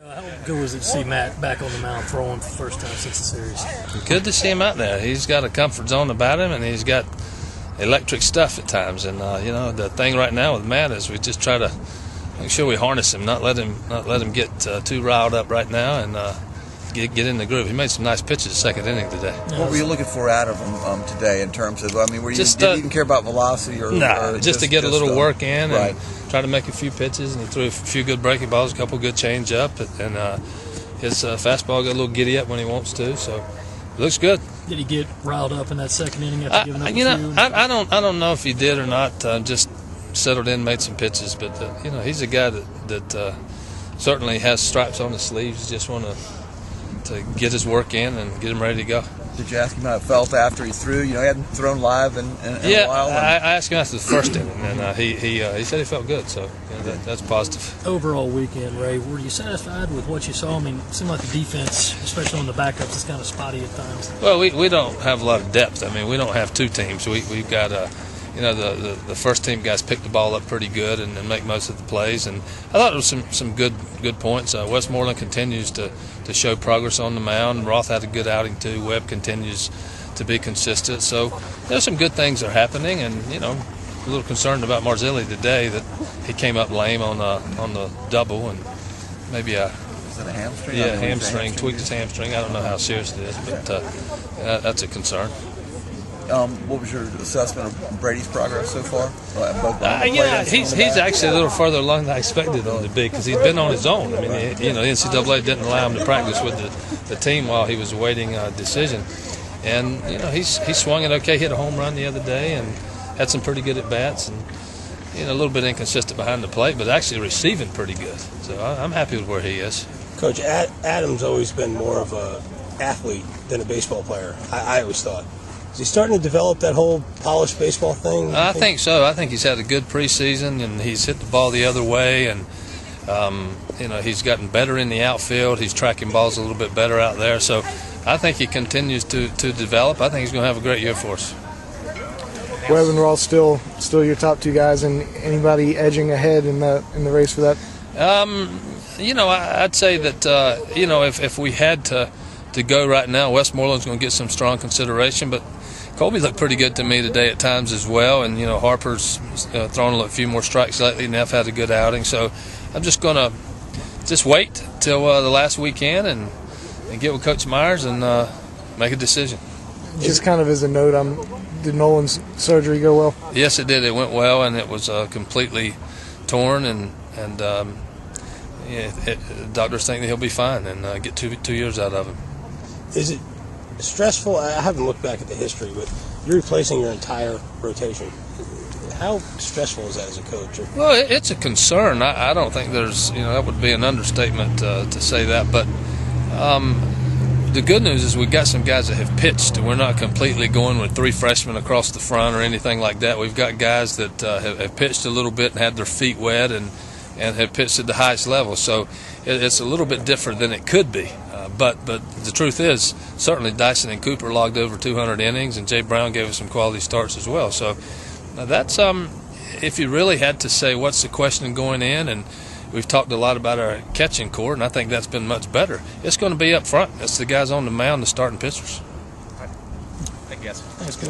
How good was it to see Matt back on the mound throwing for the first time since the series? Good to see him out there. He's got a comfort zone about him, and he's got electric stuff at times. And the thing right now with Matt is we just try to make sure we harness him, not let him get too riled up right now, and get in the groove. He made some nice pitches second inning today. What were you looking for out of him today in terms of? I mean, did you even care about velocity or? No, just to get a little work in right. and try to make a few pitches. And he threw a few good breaking balls, a couple good change up, and his fastball got a little giddy up when he wants to. So it looks good. Did he get riled up in that second inning after giving up a few? I don't know if he did or not. Just settled in, made some pitches, but he's a guy that certainly has stripes on his sleeves. Just want to get his work in and get him ready to go. Did you ask him how it felt after he threw? He hadn't thrown live in a while. I asked him after the first inning, and he said he felt good, so that's positive. Overall weekend, Ray, were you satisfied with what you saw? I mean, it seemed like the defense, especially on the backups, is kind of spotty at times. Well, we don't have a lot of depth. I mean, we don't have two teams. We've got the first team guys pick the ball up pretty good and make most of the plays. And I thought there was some good points. Westmoreland continues to show progress on the mound. Roth had a good outing too. Webb continues to be consistent. So there's some good things that are happening. And a little concerned about Marzilli today that he came up lame on the double and maybe Is that a hamstring? Yeah, hamstring. Tweaked his hamstring. I don't know how serious it is, but that's a concern. What was your assessment of Brady's progress so far? He's actually a little further along than I expected him to be because he's been on his own. I mean, the NCAA didn't allow him to practice with the team while he was awaiting a decision, and he's swung it okay. Hit a home run the other day and had some pretty good at bats, and a little bit inconsistent behind the plate, but actually receiving pretty good. So I'm happy with where he is. Coach, Adam's always been more of a athlete than a baseball player. I always thought. Is he starting to develop that whole polished baseball thing? I think so. I think he's had a good preseason, and he's hit the ball the other way, and he's gotten better in the outfield. He's tracking balls a little bit better out there. So I think he continues to develop. I think he's going to have a great year for us. Webb and Ross still your top two guys, and anybody edging ahead in the race for that? I'd say that if we had to go right now, Westmoreland's going to get some strong consideration, but Colby looked pretty good to me today at times as well, and Harper's thrown a few more strikes lately. Neff had a good outing, so I'm just going to wait till the last weekend and get with Coach Myers and make a decision. Just kind of as a note, did Nolan's surgery go well? Yes, it did. It went well, and it was completely torn, and doctors think that he'll be fine and get 2 years out of him. Is it stressful? I haven't looked back at the history, but you're replacing your entire rotation. How stressful is that as a coach? Well, it's a concern. I don't think there's, that would be an understatement to say that. But the good news is we've got some guys that have pitched. We're not completely going with 3 freshmen across the front or anything like that. We've got guys that have pitched a little bit and had their feet wet and have pitched at the highest level. So it's a little bit different than it could be. But the truth is, certainly Dyson and Cooper logged over 200 innings, and Jay Brown gave us some quality starts as well. So that's if you really had to say what's the question going in, and we've talked a lot about our catching core, and I think that's been much better. It's going to be up front. It's the guys on the mound, the starting pitchers. I guess. Thanks,